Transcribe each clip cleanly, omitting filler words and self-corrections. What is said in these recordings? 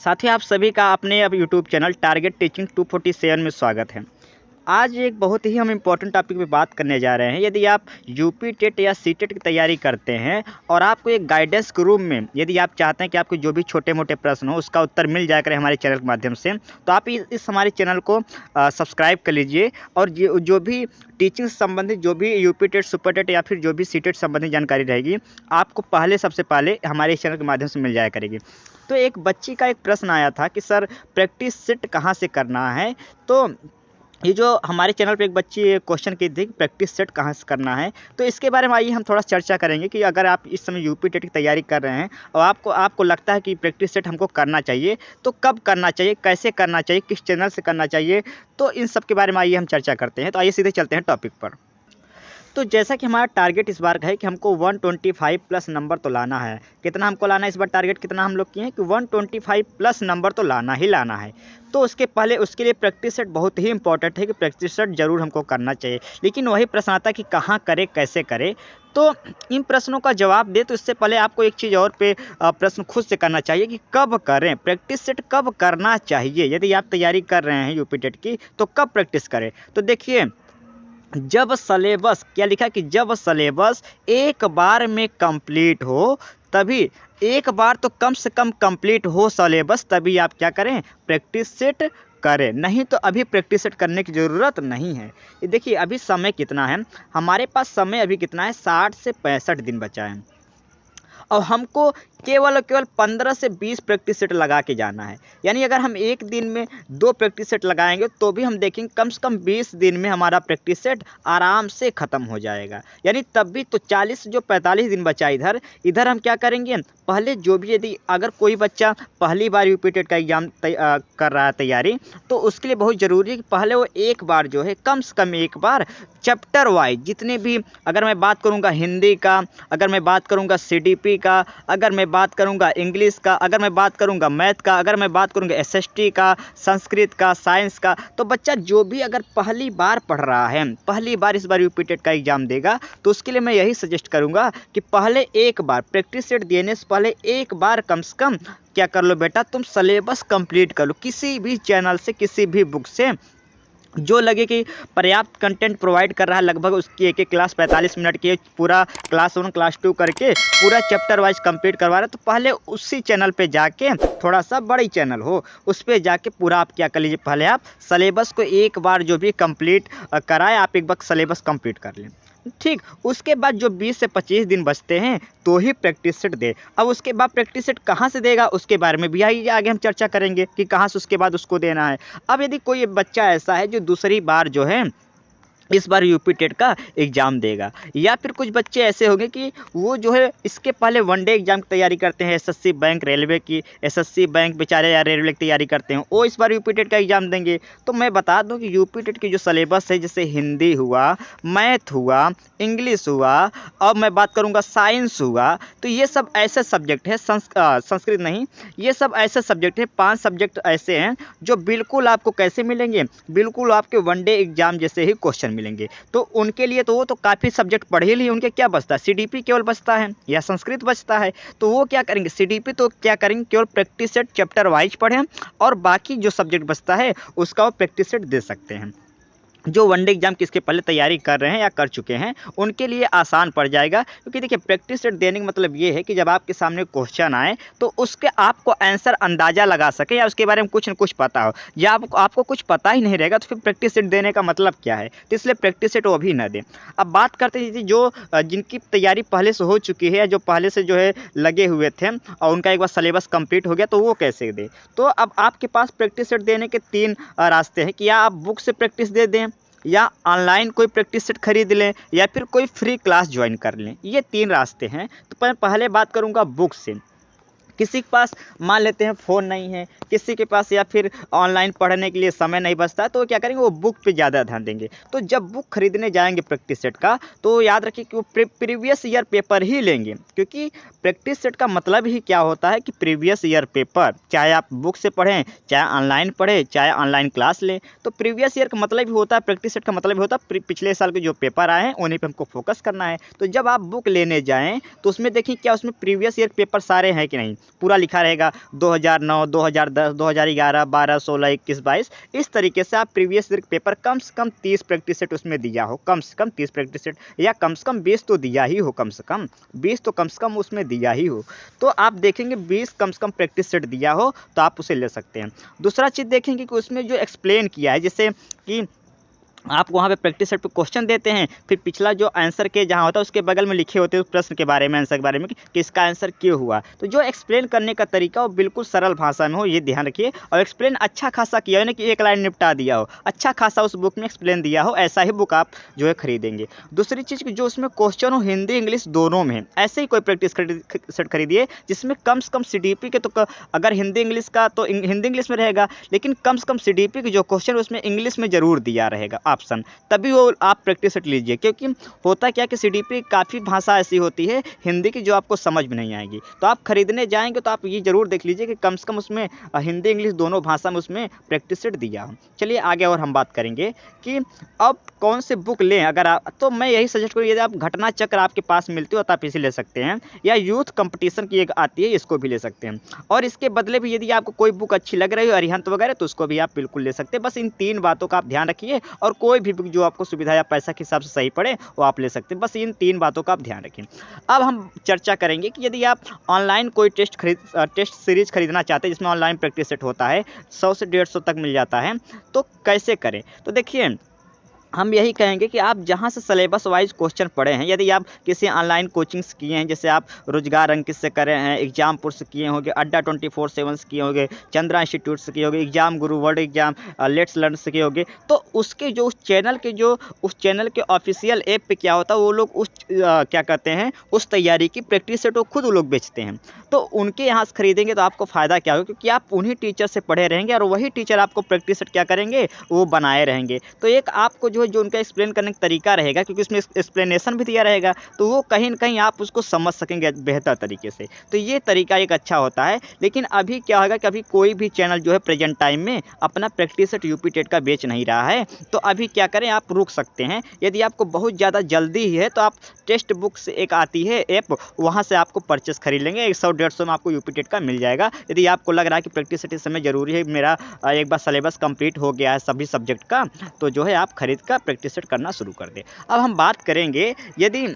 साथ ही आप सभी का अपने अब यूट्यूब चैनल टारगेट टीचिंग 247 में स्वागत है। आज एक बहुत ही हम इम्पोर्टेंट टॉपिक पे बात करने जा रहे हैं। यदि आप यूपी टेट या सीटेट की तैयारी करते हैं और आपको एक गाइडेंस के रूप में यदि आप चाहते हैं कि आपको जो भी छोटे मोटे प्रश्न हो उसका उत्तर मिल जाया करे हमारे चैनल के माध्यम से, तो आप इस हमारे चैनल को सब्सक्राइब कर लीजिए। और जो भी टीचिंग से संबंधित जो भी यूपी टेट, सुपर टेट या फिर जो भी सीटेट संबंधित जानकारी रहेगी आपको सबसे पहले हमारे इस चैनल के माध्यम से मिल जाया करेगी। तो एक बच्ची का एक प्रश्न आया था कि सर प्रैक्टिस सेट कहाँ से करना है। तो ये जो हमारे चैनल पे एक बच्ची क्वेश्चन की थी कि प्रैक्टिस सेट कहाँ से करना है, तो इसके बारे में आइए हम थोड़ा चर्चा करेंगे कि अगर आप इस समय यूपी टेट की तैयारी कर रहे हैं और आपको लगता है कि प्रैक्टिस सेट हमको करना चाहिए, तो कब करना चाहिए, कैसे करना चाहिए, किस चैनल से करना चाहिए, तो इन सब के बारे में आइए हम चर्चा करते हैं। तो आइए सीधे चलते हैं टॉपिक पर। तो जैसा कि हमारा टारगेट इस बार का है कि हमको 125 प्लस नंबर तो लाना है। कितना हमको लाना है इस बार, टारगेट कितना हम लोग किए हैं कि 125 प्लस नंबर तो लाना ही लाना है। तो उसके पहले उसके लिए प्रैक्टिस सेट बहुत ही इंपॉर्टेंट है कि प्रैक्टिस सेट ज़रूर हमको करना चाहिए। लेकिन वही प्रश्न आता है कि कहाँ करें, कैसे करें। तो इन प्रश्नों का जवाब दे तो इससे पहले आपको एक चीज़ और पे प्रश्न खुद से करना चाहिए कि कब करें, प्रैक्टिस सेट कब करना चाहिए। यदि आप तैयारी कर रहे हैं यूपी टेट की तो कब प्रैक्टिस करें। तो देखिए, जब सलेबस, क्या लिखा कि जब सलेबस एक बार में कंप्लीट हो, तभी एक बार तो कम से कम कंप्लीट हो सलेबस, तभी आप क्या करें, प्रैक्टिस सेट करें। नहीं तो अभी प्रैक्टिस सेट करने की ज़रूरत नहीं है। ये देखिए अभी समय कितना है, हमारे पास समय अभी कितना है, 60 से 65 दिन बचा है और हमको केवल 15 से 20 प्रैक्टिस सेट लगा के जाना है। यानी अगर हम एक दिन में 2 प्रैक्टिस सेट लगाएंगे तो भी हम देखेंगे कम से कम 20 दिन में हमारा प्रैक्टिस सेट आराम से ख़त्म हो जाएगा। यानी तब भी तो 40 जो 45 दिन बचा इधर हम क्या करेंगे, पहले जो भी यदि अगर कोई बच्चा पहली बार यूपी टेट का एग्ज़ाम कर रहा है तैयारी, तो उसके लिए बहुत ज़रूरी है कि पहले वो एक बार जो है कम से कम एक बार चैप्टर वाइज जितने भी, अगर मैं बात करूँगा हिंदी का, अगर मैं बात करूँगा सीडीपी का, अगर मैं बात करूंगा इंग्लिश का, अगर मैं बात करूंगा मैथ का, अगर मैं बात करूंगा एसएसटी का, संस्कृत का, साइंस का, तो बच्चा जो भी अगर पहली बार पढ़ रहा है, पहली बार इस बार यूपी टेट का एग्जाम देगा, तो उसके लिए मैं यही सजेस्ट करूंगा कि पहले एक बार प्रैक्टिस सेट देने से पहले एक बार कम से कम क्या कर लो बेटा, तुम सिलेबस कंप्लीट कर लो किसी भी चैनल से, किसी भी बुक से जो लगे कि पर्याप्त कंटेंट प्रोवाइड कर रहा है। लगभग उसकी एक क्लास 45 मिनट की, पूरा क्लास 1 क्लास 2 करके पूरा चैप्टर वाइज कंप्लीट करवा रहा है, तो पहले उसी चैनल पे जाके, थोड़ा सा बड़ी चैनल हो उस पर जाके पूरा आप क्या कर लीजिए, पहले आप सिलेबस को एक बार जो भी कंप्लीट कराए, आप एक बार सिलेबस कंप्लीट कर लें। ठीक, उसके बाद जो 20 से 25 दिन बचते हैं तो ही प्रैक्टिस सेट दे। अब उसके बाद प्रैक्टिस सेट कहाँ से देगा उसके बारे में भी आगे हम चर्चा करेंगे कि कहाँ से उसके बाद उसको देना है। अब यदि कोई बच्चा ऐसा है जो दूसरी बार जो है इस बार यूपी टेट का एग्ज़ाम देगा, या फिर कुछ बच्चे ऐसे होंगे कि वो जो है इसके पहले वनडे एग्ज़ाम की तैयारी करते हैं, एसएससी बैंक रेलवे की, एसएससी बैंक बेचारे या रेलवे की तैयारी करते हैं, वो इस बार यूपी टेट का एग्ज़ाम देंगे। तो मैं बता दूं कि यूपी टेट की जो सिलेबस है, जैसे हिंदी हुआ, मैथ हुआ, इंग्लिश हुआ, और मैं बात करूँगा साइंस हुआ, तो ये सब ऐसे सब्जेक्ट है, संस्कृत नहीं, ये सब ऐसे सब्जेक्ट है, 5 सब्जेक्ट ऐसे हैं जो बिल्कुल आपको कैसे मिलेंगे, बिल्कुल आपके वनडे एग्ज़ाम जैसे ही क्वेश्चन मिलेंगे। तो उनके लिए तो वो तो काफ़ी सब्जेक्ट पढ़ ही लिए, उनके क्या बचता है, सीडीपी केवल बचता है या संस्कृत बचता है। तो वो क्या करेंगे, सीडीपी तो क्या करेंगे, केवल प्रैक्टिस सेट चैप्टर वाइज पढ़ें और बाकी जो सब्जेक्ट बचता है उसका वो प्रैक्टिस सेट दे सकते हैं। जो वनडे एग्जाम किसके पहले तैयारी कर रहे हैं या कर चुके हैं उनके लिए आसान पड़ जाएगा। क्योंकि देखिए प्रैक्टिस सेट देने का मतलब ये है कि जब आपके सामने क्वेश्चन आए तो उसके आपको आंसर अंदाज़ा लगा सके या उसके बारे में कुछ न कुछ पता हो। या आपको कुछ पता ही नहीं रहेगा तो फिर प्रैक्टिस सेट देने का मतलब क्या है, तो इसलिए प्रैक्टिस सेट वो भी न दें। अब बात करते हैं जो जिनकी तैयारी पहले से हो चुकी है या जो पहले से जो है लगे हुए थे और उनका एक बार सिलेबस कंप्लीट हो गया, तो वो कैसे दें। तो अब आपके पास प्रैक्टिस सेट देने के 3 रास्ते हैं कि या आप बुक से प्रैक्टिस दे दें, या ऑनलाइन कोई प्रैक्टिस सेट खरीद लें, या फिर कोई फ्री क्लास ज्वाइन कर लें। ये 3 रास्ते हैं। तो मैं पहले बात करूंगा बुक से। किसी के पास मान लेते हैं फ़ोन नहीं है, किसी के पास या फिर ऑनलाइन पढ़ने के लिए समय नहीं बचता, तो क्या करेंगे, वो बुक पे ज़्यादा ध्यान देंगे। तो जब बुक खरीदने जाएंगे प्रैक्टिस सेट का, तो याद रखिए कि वो प्रीवियस ईयर पेपर ही लेंगे। क्योंकि प्रैक्टिस सेट का मतलब ही क्या होता है कि प्रीवियस ईयर पेपर, चाहे आप बुक से पढ़ें, चाहे ऑनलाइन पढ़ें, चाहे ऑनलाइन क्लास लें, तो प्रीवियस ईयर का मतलब ही होता है, प्रैक्टिस सेट का मतलब ही होता है पिछले साल के जो पेपर आए हैं उन्हीं पर हमको फोकस करना है। तो जब आप बुक लेने जाएँ तो उसमें देखिए क्या उसमें प्रीवियस ईयर पेपर सारे हैं कि नहीं। पूरा लिखा रहेगा 2009, 2010, 2011, 12, 16, 21, 22। इस तरीके से आप प्रीवियस ईयर पेपर कम से कम 30 प्रैक्टिस सेट उसमें दिया हो, कम से कम 30 प्रैक्टिस सेट, या कम से कम 20 तो दिया ही हो, कम से कम 20 तो कम से कम उसमें दिया ही हो। तो आप देखेंगे 20 कम से कम प्रैक्टिस सेट दिया हो तो आप उसे ले सकते हैं। दूसरा चीज़ देखेंगे कि उसमें जो एक्सप्लेन किया है, जैसे कि आप वहाँ पे प्रैक्टिस सेट पे क्वेश्चन देते हैं, फिर पिछला जो आंसर के जहाँ होता है उसके बगल में लिखे होते हैं उस प्रश्न के बारे में, आंसर के बारे में कि इसका आंसर क्यों हुआ। तो जो एक्सप्लेन करने का तरीका वो बिल्कुल सरल भाषा में हो, ये ध्यान रखिए। और एक्सप्लेन अच्छा खासा किया हो, ना कि एक लाइन निपटा दिया हो, अच्छा खासा उस बुक में एक्सप्लेन दिया हो, ऐसा ही बुक आप जो है खरीदेंगे। दूसरी चीज़ कि जो उसमें क्वेश्चन हो हिंदी इंग्लिश दोनों में, ऐसे ही कोई प्रैक्टिस सेट खरीदिए जिसमें कम से कम CDP के, तो अगर हिंदी इंग्लिश का तो हिंदी इंग्लिश में रहेगा, लेकिन कम से कम CDP के जो क्वेश्चन उसमें इंग्लिश में ज़रूर दिया रहेगा ऑप्शन, तभी वो आप प्रैक्टिस सेट लीजिए। क्योंकि होता क्या कि CDP काफ़ी भाषा ऐसी होती है हिंदी की जो आपको समझ में नहीं आएगी, तो आप खरीदने जाएंगे तो आप ये ज़रूर देख लीजिए कि कम से कम उसमें हिंदी इंग्लिश दोनों भाषा में उसमें प्रैक्टिस सेट दिया हो। चलिए आगे और हम बात करेंगे कि अब कौन से बुक लें। अगर आप, तो मैं यही सजेस्ट करूँ, यदि आप घटना चक्र आपके पास मिलती हो तो आप इसे ले सकते हैं, या यूथ कंपटीशन की एक आती है, इसको भी ले सकते हैं। और इसके बदले भी यदि आपको कोई बुक अच्छी लग रही हो, अरिहंत वगैरह, तो उसको भी आप बिल्कुल ले सकते हैं। बस इन 3 बातों का आप ध्यान रखिए, और कोई भी बुक जो आपको सुविधा या पैसा के हिसाब से सही पड़े वो आप ले सकते हैं। बस इन 3 बातों का आप ध्यान रखें। अब हम चर्चा करेंगे कि यदि आप ऑनलाइन कोई टेस्ट सीरीज खरीदना चाहते हैं जिसमें ऑनलाइन प्रैक्टिस सेट होता है, 100 से 150 तक मिल जाता है, तो कैसे करें। तो देखिए, हम यही कहेंगे कि आप जहाँ से सिलेबस वाइज क्वेश्चन पढ़े हैं, यदि आप किसी ऑनलाइन कोचिंग्स किए हैं, जैसे आप रोजगार अंकित से करे हैं, एग्जामपुर से किए होंगे, अड्डा 24/7 से किए होंगे, चंद्रा इंस्टीट्यूट से किए होंगे, exam Guru, world exam, let's learn से किए होंगे, तो उसके जो उस चैनल के ऑफिशियल ऐप पे क्या होता है, वो लोग क्या कहते हैं, उस तैयारी की प्रैक्टिस सेट वो खुद वो लोग बेचते हैं। तो उनके यहाँ से खरीदेंगे तो आपको फ़ायदा क्या होगा, क्योंकि आप उन्हीं टीचर से पढ़े रहेंगे और वही टीचर आपको प्रैक्टिस सेट क्या करेंगे, वो बनाए रहेंगे। तो एक आपको जो उनका एक्सप्लेन करने का तरीका रहेगा, क्योंकि उसमें एक्सप्लेनेशन भी दिया रहेगा, तो वो कहीं न कहीं आप उसको समझ सकेंगे बेहतर तरीके से। तो ये तरीका एक अच्छा होता है। लेकिन अभी क्या होगा कि अभी कोई भी चैनल जो है प्रेजेंट टाइम में अपना प्रैक्टिस सेट यूपी टेट का बेच नहीं रहा है, तो अभी क्या करें, आप रुक सकते हैं। यदि आपको बहुत ज़्यादा जल्दी ही है तो आप टेस्ट बुक से एक आती है ऐप, वहाँ से आपको परचेस खरीद लेंगे, 100-150 में आपको यूपी टेट का मिल जाएगा। यदि आपको लग रहा है कि प्रैक्टिस सेट इस समय ज़रूरी है, मेरा एक बार सिलेबस कंप्लीट हो गया है सभी सब्जेक्ट का, तो जो है आप खरीद कर प्रैक्टिस सेट करना शुरू कर दें। अब हम बात करेंगे, यदि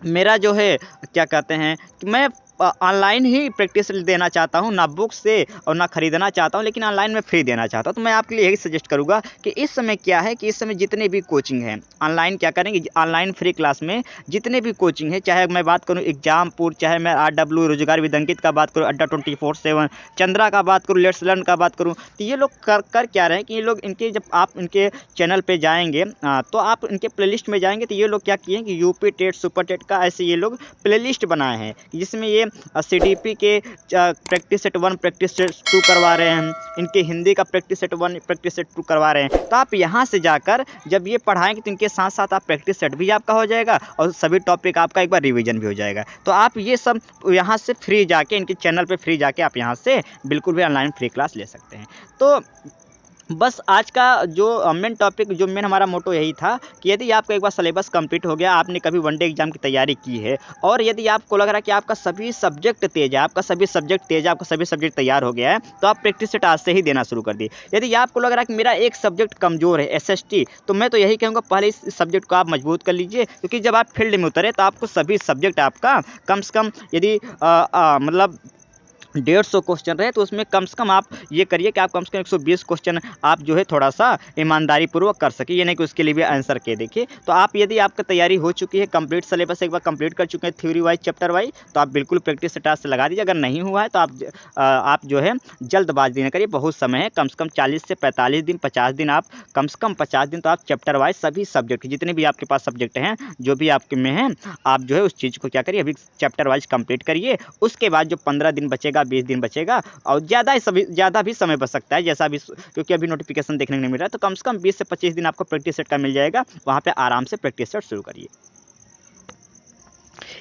मेरा जो है क्या कहते हैं कि मैं ऑनलाइन ही प्रैक्टिस देना चाहता हूँ, ना बुक से और ना खरीदना चाहता हूँ, लेकिन ऑनलाइन में फ्री देना चाहता हूँ, तो मैं आपके लिए यही सजेस्ट करूँगा कि इस समय क्या है कि इस समय जितने भी कोचिंग हैं ऑनलाइन, क्या करेंगे, ऑनलाइन फ्री क्लास में जितने भी कोचिंग है, चाहे मैं बात करूँ एग्जामपुर, चाहे मैं RW रोजगार विदंकित का बात करूँ, अड्डा 24/7, चंद्रा का बात करूँ, लेट्स लर्न का बात करूँ, तो ये लोग कर क्या रहे हैं कि ये लोग इनके, जब आप इनके चैनल पे जाएंगे तो आप इनके प्लेलिस्ट में जाएंगे, तो ये लोग क्या किए हैं कि यूपी टेट, सुपर टेट का ऐसे ये लोग प्लेलिस्ट बनाए हैं, जिसमें ये CDP के प्रैक्टिस सेट 1, प्रैक्टिस सेट 2 करवा रहे हैं, इनके हिंदी का प्रैक्टिस सेट 1, प्रैक्टिस सेट 2 करवा रहे हैं। तो आप यहाँ से जाकर जब ये पढ़ाएंगे तो इनके साथ साथ आप प्रैक्टिस सेट भी आपका हो जाएगा और सभी टॉपिक आपका एक बार रिवीजन भी हो जाएगा। तो आप ये सब यहाँ से फ्री जाके, इनके चैनल पे फ्री जाके आप यहाँ से बिल्कुल भी ऑनलाइन फ्री क्लास ले सकते हैं। तो बस आज का जो मेन टॉपिक, जो मेन हमारा मोटो यही था कि यदि आपका एक बार सिलेबस कंप्लीट हो गया, आपने कभी वनडे एग्जाम की तैयारी की है, और यदि आपको लग रहा है कि आपका सभी सब्जेक्ट तेज है, आपका सभी सब्जेक्ट तैयार हो गया है, तो आप प्रैक्टिस सेट आज से ही देना शुरू कर दिए। यदि आपको लग रहा है कि मेरा एक सब्जेक्ट कमज़ोर है, SST, तो मैं तो यही कहूँगा पहले इस सब्जेक्ट को आप मजबूत कर लीजिए, क्योंकि जब आप फील्ड में उतरे तो आपको सभी सब्जेक्ट आपका कम से कम, यदि मतलब 150 क्वेश्चन रहे, तो उसमें कम से कम आप ये करिए कि आप कम से कम 120 क्वेश्चन आप जो है थोड़ा सा ईमानदारी पूर्वक कर सके, ये नहीं कि उसके लिए भी आंसर के देखिए। तो आप, यदि आपका तैयारी हो चुकी है, कंप्लीट सिलेबस एक बार कंप्लीट कर चुके हैं थ्योरी वाइज, चैप्टर वाइज, तो आप बिल्कुल प्रैक्टिस सेट से लगा दीजिए। अगर नहीं हुआ है तो आप जो है जल्दबाजी न करिए, बहुत समय है, कम से कम 40 से 45 दिन, 50 दिन, आप कम से कम 50 दिन तो आप चैप्टर वाइज सभी सब्जेक्ट, जितने भी आपके पास सब्जेक्ट हैं, जो भी आपके में हैं, आप जो है उस चीज़ को क्या करिए, अभी चैप्टर वाइज कंप्लीट करिए। उसके बाद जो 15 दिन बचेगा, 20 दिन बचेगा, और ज़्यादा भी समय बच सकता है, जैसा भी, क्योंकि अभी नोटिफिकेशन देखने को नहीं मिल रहा है, तो कम से कम 20 से 25 दिन आपको प्रैक्टिस सेट का मिल जाएगा। वहाँ पे आराम से प्रैक्टिस सेट शुरू करिए।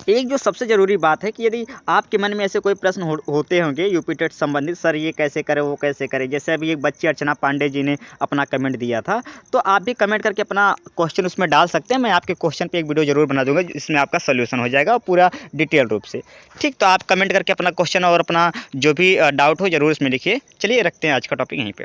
एक जो सबसे ज़रूरी बात है कि यदि आपके मन में ऐसे कोई प्रश्न होते होंगे यूपी टेट संबंधित, सर ये कैसे करें वो कैसे करें, जैसे अभी एक बच्ची अर्चना पांडे जी ने अपना कमेंट दिया था, तो आप भी कमेंट करके अपना क्वेश्चन उसमें डाल सकते हैं। मैं आपके क्वेश्चन पे एक वीडियो जरूर बना दूंगा जिसमें आपका सोल्यूशन हो जाएगा पूरा डिटेल रूप से। ठीक, तो आप कमेंट करके अपना क्वेश्चन और अपना जो भी डाउट हो जरूर इसमें लिखिए। चलिए रखते हैं आज का टॉपिक यहीं पे।